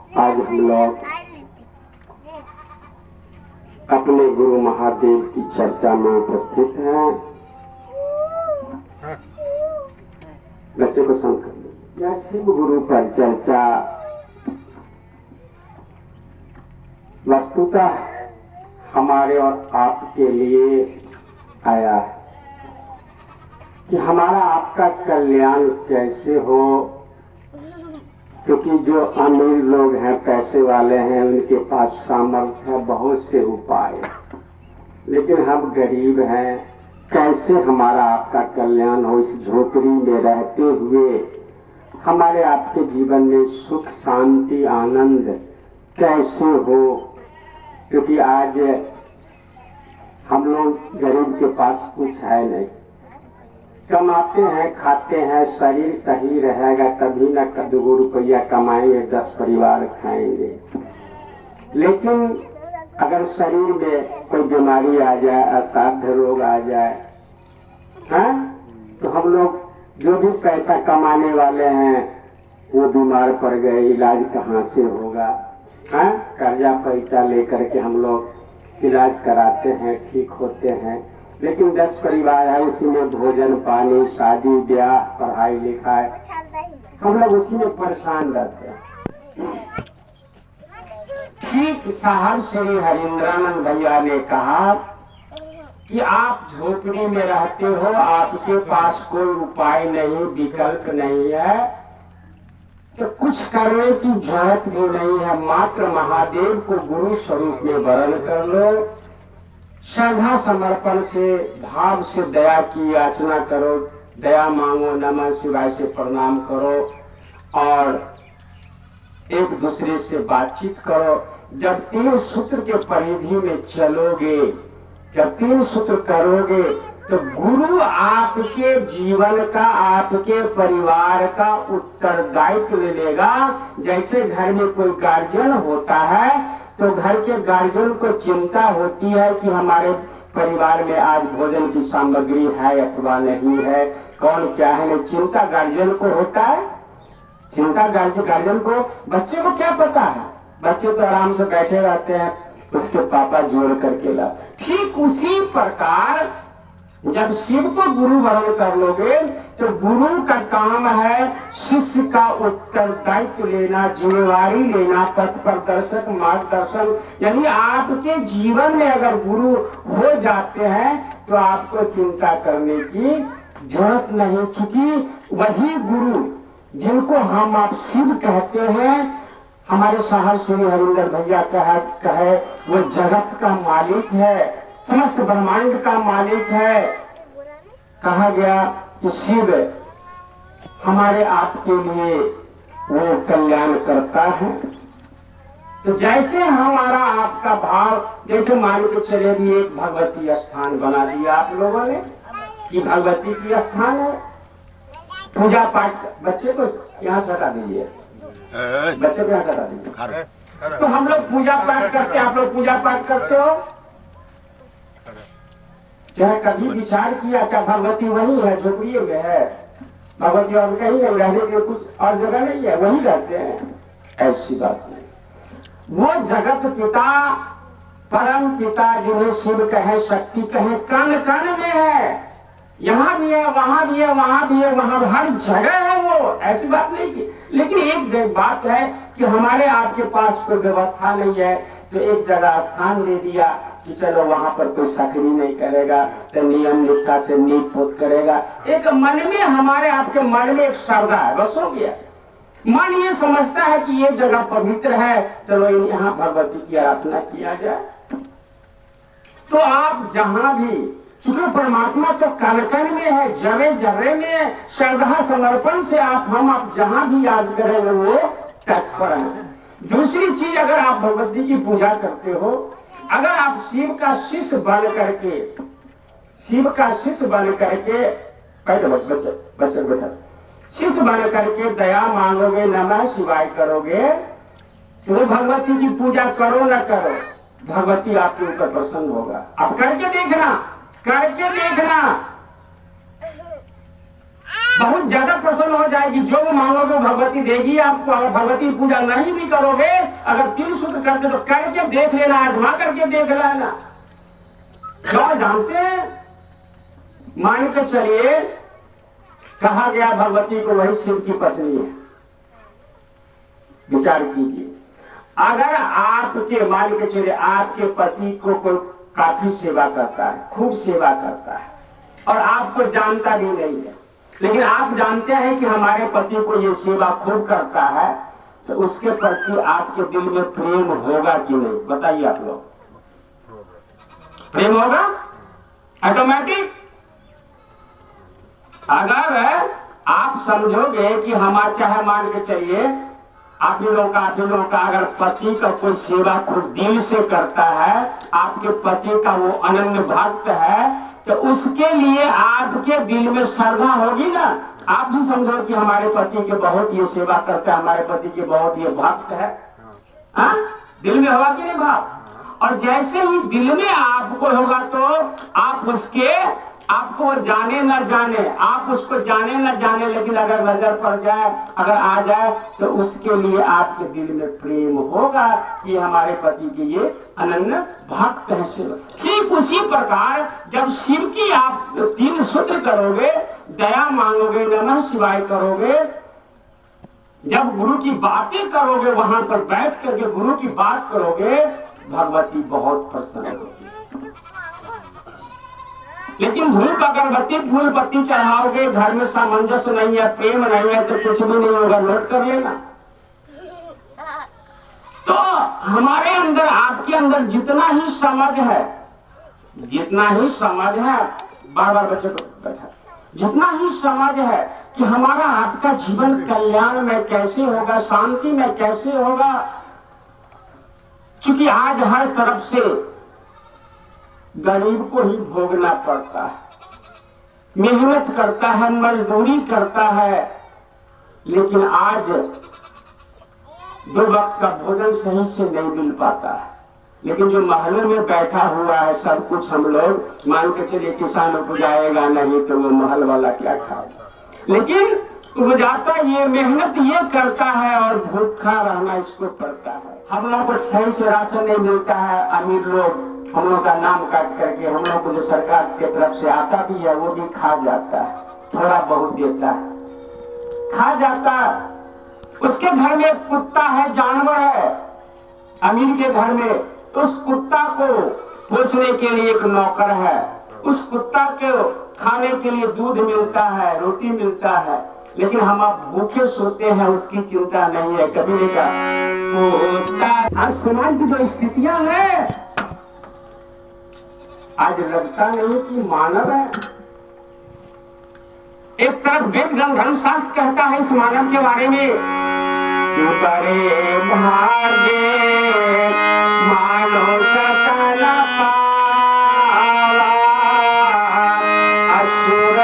आज हम लोग अपने गुरु महादेव की चर्चा में उपस्थित हैं। बच्चे को संग कर लो। या शिव गुरु पर चर्चा वस्तुतः हमारे और आपके लिए आया है कि हमारा आपका कल्याण कैसे हो, क्योंकि जो अमीर लोग हैं, पैसे वाले हैं, उनके पास सामर्थ्य है, बहुत से उपाय, लेकिन हम गरीब हैं। कैसे हमारा आपका कल्याण हो, इस झोपड़ी में रहते हुए हमारे आपके जीवन में सुख शांति आनंद कैसे हो, क्योंकि आज हम लोग गरीब के पास कुछ है नहीं। कमाते हैं, खाते हैं, शरीर सही रहेगा तभी न 2 रुपया कमाएंगे, 10 परिवार खाएंगे। लेकिन अगर शरीर में कोई बीमारी आ जाए, असाध्य रोग आ जाए, हैं, तो हम लोग जो भी पैसा कमाने वाले हैं वो बीमार पड़ गए, इलाज कहाँ से होगा? हैं, कर्जा पैसा लेकर के हम लोग इलाज कराते हैं, ठीक होते हैं, लेकिन 10 परिवार है, उसी में भोजन पानी, शादी ब्याह, पढ़ाई लिखाई, हम लोग उसी में परेशान रहते हैं। ठीक साहब श्री हरिंद्रानंद भैया ने कहा कि आप झोपड़ी में रहते हो, आपके पास कोई उपाय नहीं, विकल्प नहीं है, तो कुछ करने की जरूरत भी नहीं है, मात्र महादेव को गुरु स्वरूप में वरण कर लो, श्रद्धा समर्पण से भाव से दया की याचना करो, दया मांगो, नमः शिवाय से प्रणाम करो और एक दूसरे से बातचीत करो। जब 3 सूत्र के परिधि में चलोगे, जब 3 सूत्र करोगे, तो गुरु आपके जीवन का, आपके परिवार का उत्तरदायित्व ले लेगा। जैसे घर में कोई गार्जियन होता है तो घर के गार्जियन को चिंता होती है कि हमारे परिवार में आज भोजन की सामग्री है अथवा नहीं है, कौन क्या है, नहीं चिंता गार्जियन को होता है। चिंता गार्जियन को, बच्चे को क्या पता है, बच्चे तो आराम से बैठे रहते हैं, उसके पापा जोड़ करके लाते। ठीक उसी प्रकार जब शिव को गुरु वरण कर लोगे तो गुरु का काम है शिष्य का उत्तरदायित्व लेना, जिम्मेवारी लेना, पथ प्रदर्शक मार्गदर्शन। यानी आपके जीवन में अगर गुरु हो जाते हैं तो आपको चिंता करने की जरूरत नहीं, चूंकि वही गुरु जिनको हम आप शिव कहते हैं, हमारे साहब श्री हरिंदर भैया कहे वो जगत का मालिक है, समस्त ब्रह्मांड का मालिक है। कहा गया कि शिव हमारे आपके लिए वो कल्याण करता है। तो जैसे हमारा आपका भाव, जैसे मान के चले भी एक भगवती स्थान बना दिया आप लोगों ने कि भगवती की स्थान है, पूजा पाठ, बच्चे को यहाँ से हटा दीजिए, बच्चे को यहाँ से हटा दीजिए। तो हम लोग पूजा पाठ करते हैं, आप लोग पूजा पाठ करते हो? क्या कभी विचार किया क्या भगवती वही है, झोपड़ी में है, भगवती और कहीं नहीं, रहने के कुछ और जगह नहीं है, वही रहते हैं? ऐसी बात नहीं। वो जगत पिता, परम पिता जिन्हें शिव कहे, शक्ति कहे, कण कण में है, यहाँ भी है, वहां भी है, वहां भी है, वहां हर जगह है वो, ऐसी बात नहीं की। लेकिन एक बात है कि हमारे आपके पास कोई व्यवस्था नहीं है, तो एक जगह स्थान दे दिया कि चलो वहां पर कोई सक्रिय नहीं करेगा, तो नियम निष्ठा से नींव पोत करेगा। एक मन में, हमारे आपके मन में एक श्रद्धा है, बस हो गया। मन ये समझता है कि ये जगह पवित्र है, चलो यहाँ भगवती की आराधना किया जाए। तो आप जहां भी, चूंकि परमात्मा तो कण कण में है, जरे जरे में है, श्रद्धा समर्पण से आप जहां भी याद करेंगे वो तत्पर है। दूसरी चीज, अगर आप भगवती की पूजा करते हो, अगर आप शिव का शिष्य बन करके, शिव का शिष्य बन करके, बच्चे शिष्य बन करके दया मांगोगे, नमः शिवाय करोगे, तो भगवती की पूजा करो न करो, भगवती आपके ऊपर प्रसन्न होगा। आप करके देखना, करके देखना। बहुत ज्यादा प्रसन्न हो जाएगी। जो वो मांगोगे भगवती देगी आपको। अगर भगवती पूजा नहीं भी करोगे, अगर 3 सूत्र करते तो करके देख लेना, आजमा करके देख लेना। क्यों जानते हैं? मान के चलिए कहा गया भगवती को वही शिव की पत्नी है। विचार कीजिए, अगर आपके मान के चलिए आपके पति को कोई काफी सेवा करता है, खूब सेवा करता है और आपको जानता भी नहीं है, लेकिन आप जानते हैं कि हमारे पति को ये सेवा खूब करता है, तो उसके प्रति आपके दिल में प्रेम होगा कि नहीं? बताइए आप लोग। प्रेम होगा ऑटोमेटिक। अगर आप समझोगे कि हमारा चाहे मान के चलिए आप लोगों का अगर पति का कोई सेवा खुद दिल से करता है, आपके पति का वो अनन्य भक्त है, तो उसके लिए आपके दिल में श्रद्धा होगी ना। आप भी समझो कि हमारे पति के बहुत ये सेवा करता है, हमारे पति के बहुत ये भक्त है। हाँ, दिल में होगा कि नहीं भाव? और जैसे ही दिल में आपको होगा तो आप उसके आपको जाने न जाने, आप उसको जाने न जाने, लेकिन अगर नजर पड़ जाए, अगर आ जाए, तो उसके लिए आपके दिल में प्रेम होगा कि हमारे पति के ये अनन्य भक्त है शिव। ठीक उसी प्रकार जब शिव की आप 3 सूत्र करोगे, दया मांगोगे, नमः शिवाय करोगे, जब गुरु की बातें करोगे, वहां पर बैठ करके गुरु की बात करोगे, भगवती बहुत प्रसन्न होगी। लेकिन धूप अगरबत्ती फूल पत्ती चढ़ाओगे, घर में सामंजस्य नहीं है, प्रेम नहीं है, तो कुछ भी नहीं होगा। नोट कर लेना। तो हमारे अंदर, आपके अंदर जितना ही समझ है, बार बार बच्चे को बैठा, जितना ही समझ है कि हमारा आपका जीवन कल्याण में कैसे होगा, शांति में कैसे होगा, क्योंकि आज हर तरफ से गरीब को ही भोगना पड़ता है, मेहनत करता है, मजदूरी करता है, लेकिन आज 2 वक्त का भोजन सही से नहीं मिल पाता है। लेकिन जो महलों में बैठा हुआ है, सब कुछ हम लोग मान के चलिए किसान उपजाएगा नहीं तो वो महल वाला क्या खाएगा, लेकिन उपजाता ये मेहनत ये करता है और भूखा रहना इसको पड़ता है। हम लोग को सही से राशन नहीं मिलता है, अमीर लोग हम लोग का नाम काट करके हम लोग को जो सरकार की तरफ से आता भी है वो भी खा जाता है, थोड़ा बहुत देता है, खा जाता है। उसके घर में एक कुत्ता है, जानवर है, अमीर के घर में, तो उस कुत्ता को पोसने के लिए एक नौकर है, उस कुत्ता को खाने के लिए दूध मिलता है, रोटी मिलता है, लेकिन हम आप भूखे सोते हैं, उसकी चिंता नहीं है। कभी का आज समाज की जो स्थितियां हैं, आज लगता नहीं कि मानव है। एक तरफ वेद धर्म शास्त्र कहता है इस मानव के बारे में, बड़े भागे मानो सकल पावा, असुर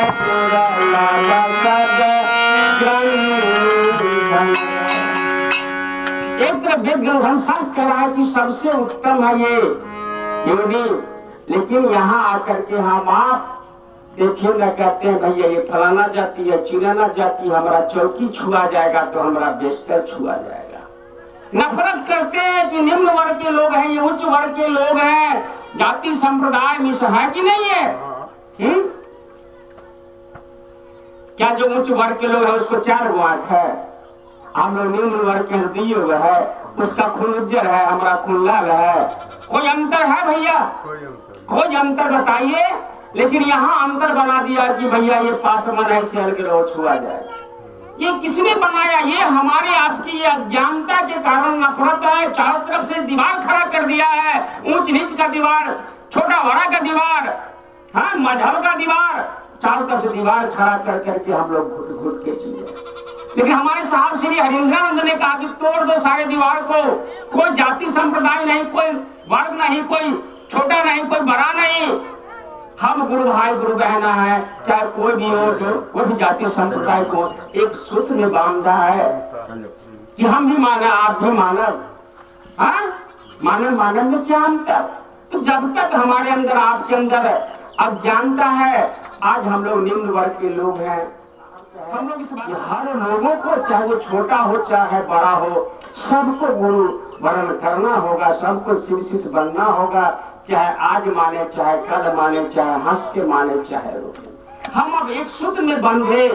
एक तरफ वेद धर्म शास्त्र कह रहा है कि सबसे उत्तम है ये योनि, लेकिन यहाँ आकर के हम आप देखिए ना, कहते हैं भैया ये फलाना जाति है, चिलाना जाति, हमारा चौकी छुआ जाएगा तो हमारा बिस्तर छुआ जाएगा। नफरत करते हैं कि निम्न वर्ग के लोग हैं, ये उच्च वर्ग के लोग हैं, जाति संप्रदाय मिस है कि नहीं है? क्या जो उच्च वर्ग के लोग हैं उसको 4 गो आंख है, हम लोग निम्न वर्ग के 2 है, उसका खून उज्जर है, हमारा खून लाल है। कोई अंतर है भैया? कोई अंतर बताइए। लेकिन यहाँ अंतर बना दिया कि भैया ये पासवान ऐसे हल्के लोग छुआ जाए। ये किसने बनाया? ये हमारे आपकी ये अज्ञानता के कारण नफरत है। चारों तरफ से दीवार खड़ा कर दिया है, ऊंच नीच का दीवार, छोटा बड़ा का दीवार, हाँ मजहब का दीवार, चारों तरफ से दीवार खड़ा कर करके हम लोग घुट घुट के जिए। लेकिन हमारे साहब श्री हरिंद्रानंद ने कहा कि तोड़ दो सारे दीवार को, कोई जाति संप्रदाय नहीं, कोई वर्ग नहीं, कोई छोटा नहीं, कोई बड़ा नहीं, हम गुरु भाई गुरु बहना है, चाहे कोई भी हो, जो कोई भी जाति संप्रदाय को एक सूत्र में बांधा है कि हम भी मानव आप भी मानव। हाँ, मानव मानव में क्या अंतर? तो जब तक हमारे अंदर आपके अंदर अज्ञानता है, आज हम लोग निम्न वर्ग के लोग हैं, हम लोग इस बात हर लोगों को, चाहे वो छोटा हो चाहे बड़ा हो, सबको गुरु वरण करना होगा, सबको शिव शिष्य बनना होगा, चाहे आज माने चाहे कल माने, चाहे हंस के माने चाहे रोके। हम अब एक सूत्र में बंधे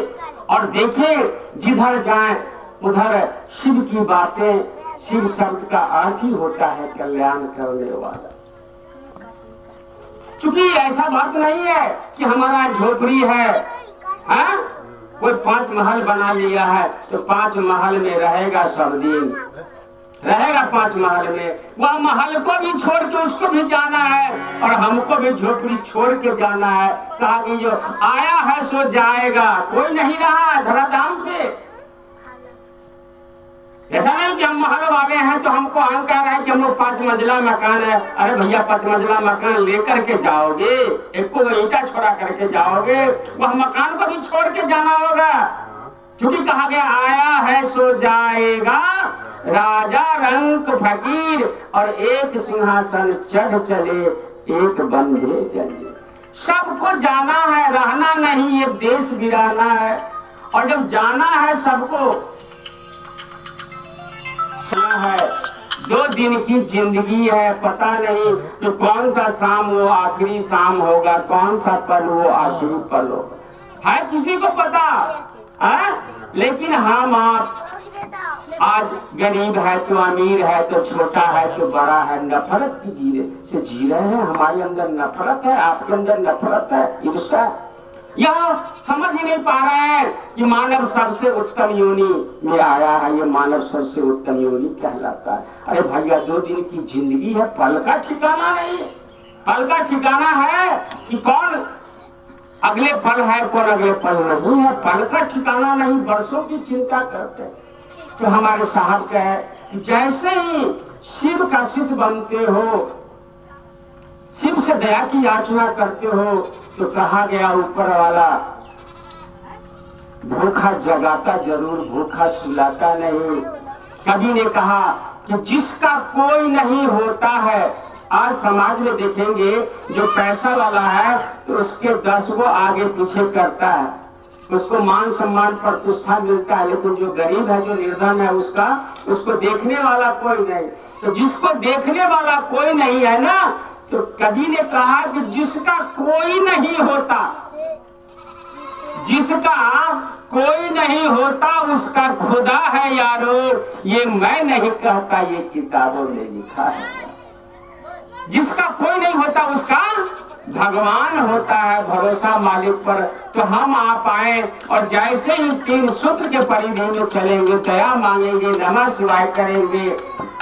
और देखें जिधर जाएं उधर शिव की बातें। शिव शब्द का अर्थ ही होता है कल्याण करने वाला। चूंकि ऐसा बात नहीं है कि हमारा झोपड़ी है, कोई 5 महल बना लिया है तो 5 महल में रहेगा सब दिन, रहेगा 5 महल में। वह महल को भी छोड़ के उसको भी जाना है और हमको भी झोपड़ी छोड़ के जाना है। कहा कि जो आया है सो जाएगा, कोई नहीं रहा धराधाम पे। ऐसा नहीं कि हम महल वाले हैं तो हमको अहंकार है कि हम लोग 5 मंजिला मकान है। अरे भैया 5 मंजिला मकान लेकर के जाओगे, एक को ईंटा छोड़ा करके जाओगे, वह मकान को भी छोड़ के जाना होगा। क्योंकि कहा गया आया है सो जाएगा, राजा रंक फकीर और एक सिंहासन चढ़ चले, एक बंधे चले। सबको जाना है, रहना नहीं, ये देश गिराना है। और जब जाना है सबको है, 2 दिन की जिंदगी है, पता नहीं तो कौन सा शाम वो आखिरी शाम होगा, कौन सा पल वो आखिरी पल होगा, है किसी को पता है? लेकिन हम आप आज गरीब है तो अमीर है तो छोटा है तो बड़ा है, नफरत की जी रहे हैं। हमारे अंदर नफरत है, आपके अंदर नफरत है, ईर्ष्या। यह समझ ही नहीं पा रहे हैं कि मानव सबसे उत्तम योनि में आया है, ये मानव सबसे उत्तम योनि कहलाता है। अरे भैया 2 दिन की जिंदगी है, पल का ठिकाना नहीं, पल का ठिकाना है कि कौन अगले पल है कौन अगले पल नहीं है, पल का ठिकाना नहीं। वर्षों की चिंता करते तो हमारे साहब कहे कि जैसे ही शिव का शिष्य बनते हो, शिव से दया की याचना करते हो, तो कहा गया ऊपर वाला भूखा जगाता जरूर, भूखा सुलाता नहीं। कभी ने कहा कि जिसका कोई नहीं होता है, आज समाज में देखेंगे जो पैसा वाला है तो उसके 10 वो आगे पीछे करता है, उसको मान सम्मान प्रतिष्ठा मिलता है, लेकिन जो गरीब है जो निर्धन है उसको देखने वाला कोई नहीं। तो जिसको देखने वाला कोई नहीं है ना, तो कवि ने कहा कि जिसका कोई नहीं होता, जिसका कोई नहीं होता उसका खुदा है यारो, ये मैं नहीं कहता, ये किताबों में लिखा है। जिसका कोई नहीं होता उसका भगवान होता है, भरोसा मालिक पर। तो हम आप आए और जैसे ही 3 सूत्र के परिधि में चलेंगे, दया मांगेंगे, नमः शिवाय करेंगे,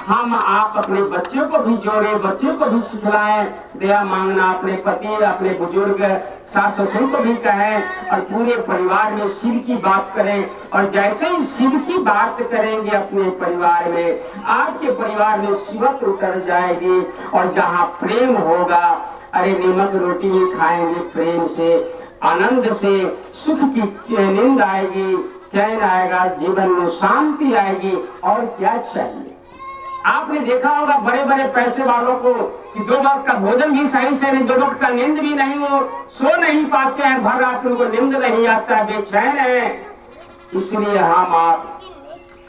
हम आप अपने बच्चे को भी जोड़े, बच्चे को भी सिखलाएं दया मांगना, अपने पति अपने बुजुर्ग सास ससुर को भी कहें और पूरे परिवार में शिव की बात करें। और जैसे ही शिव की बात करेंगे अपने परिवार में, आपके परिवार में शिवत्व उतर जाएगी। और जहाँ प्रेम होगा, अरे नमक रोटी ही खाएंगे प्रेम से, आनंद से, सुख की नींद आएगी, चैन आएगा, जीवन में शांति आएगी। और क्या चाहिए? आपने देखा होगा बड़े बड़े पैसे वालों को कि 2 वक्त का भोजन भी सही से नहीं, 2 वक्त का नींद भी नहीं, वो सो नहीं पाते हैं, भर रात उनको नींद नहीं आता है, बेचैन है। इसलिए हम आप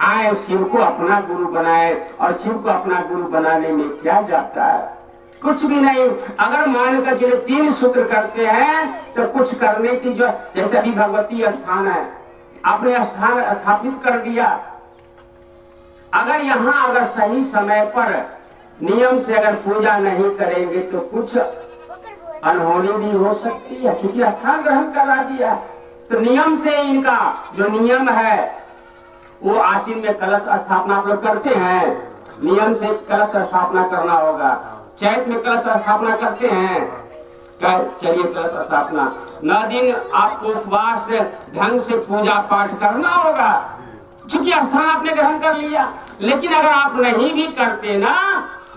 आए, शिव को अपना गुरु बनाए। और शिव को अपना गुरु बनाने में क्या जाता है? कुछ भी नहीं। अगर मान कर चले 3 सूत्र करते हैं तो कुछ करने की जो, जैसे अभी भगवती स्थान है, आपने स्थान स्थापित कर दिया, अगर यहाँ अगर सही समय पर नियम से अगर पूजा नहीं करेंगे तो कुछ अनहोनी भी हो सकती है। क्योंकि स्थान ग्रहण करा दिया तो नियम से इनका जो नियम है वो आश्विन में कलश स्थापना आप लोग करते हैं, नियम से कलश स्थापना करना होगा। चैत में कलश स्थापना करते हैं, चलिए कलश स्थापना 9 दिन आपको उपवास ढंग से पूजा पाठ करना होगा, क्योंकि स्थान आपने ग्रहण कर लिया। लेकिन अगर आप नहीं भी करते ना,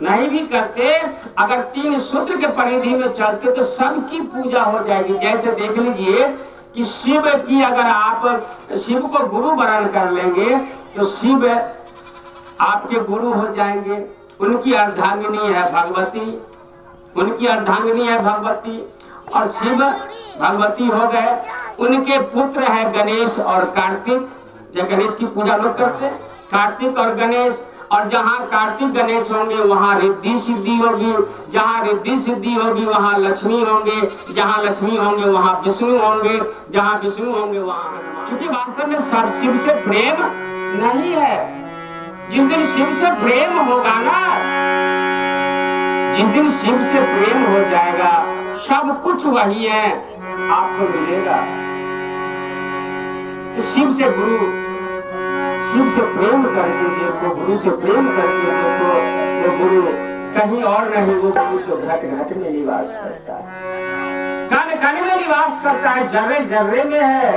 नहीं भी करते, अगर 3 सूत्र के परिधि में चलते तो सबकी पूजा हो जाएगी। जैसे देख लीजिए कि शिव की अगर आप शिव को गुरु वरण कर लेंगे तो शिव आपके गुरु हो जाएंगे। उनकी अर्धांगिनी है भगवती, उनकी अर्धांगिनी है भगवती, और शिव भगवती हो गए। उनके पुत्र है गणेश और कार्तिक। जब गणेश की पूजा लोग करते हैं, कार्तिक और गणेश। और जहाँ कार्तिक गणेश होंगे वहाँ रिद्धि सिद्धि होगी, जहाँ रिद्धि सिद्धि होगी वहाँ लक्ष्मी होंगे, जहाँ लक्ष्मी होंगे वहाँ विष्णु होंगे, जहाँ विष्णु होंगे वहाँ हनुमान। क्योंकि वास्तव में शिव से प्रेम नहीं है। जिस दिन शिव से प्रेम होगा ना, जिस दिन शिव से प्रेम हो जाएगा, सब कुछ वही है, आपको मिलेगा। तो शिव से प्रेम करके देखो, गुरु से प्रेम करके देखो, वो गुरु कहीं और नहीं, वो गुरु तो घट घट में निवास करता है, कण कण में निवास करता है, जर्रे जर्रे में है।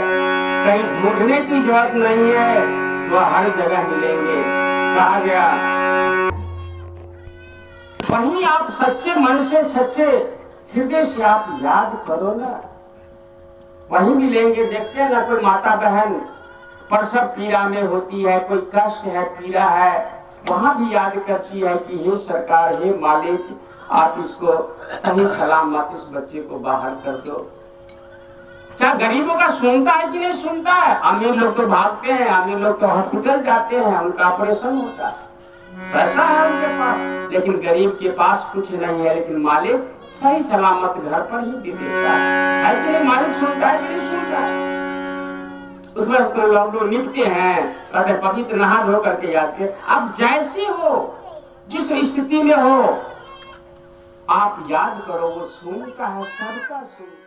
कहीं ढूंढने की जरूरत नहीं है, वो हर जगह मिलेंगे। कहा गया वहीं आप सच्चे मन से, सच्चे हृदय से आप याद करो ना, वहीं मिलेंगे। देखते हैं ना, कोई माता बहन प्रसव पीड़ा में होती है, कोई कष्ट है, पीड़ा है, वहां भी याद करती है कि हे सरकार, हे मालिक, आप इसको सही सलामत इस बच्चे को बाहर कर दो। क्या गरीबों का सुनता है कि नहीं सुनता है? अमीर लोग तो भागते हैं, अमीर लोग तो हॉस्पिटल जाते हैं, उनका ऑपरेशन होता है, पैसा है उनके पास, लेकिन गरीब के पास कुछ नहीं है, लेकिन मालिक सही सलामत घर पर ही दे देता है कि नहीं? मालिक सुनता है कि नहीं सुनता है? उसमें तो लोग निपटे हैं, कहते पवित्र नहा धो करके जाते। अब जैसे हो, जिस स्थिति में हो, आप याद करो, वो सुनता है, सबका सुनता है।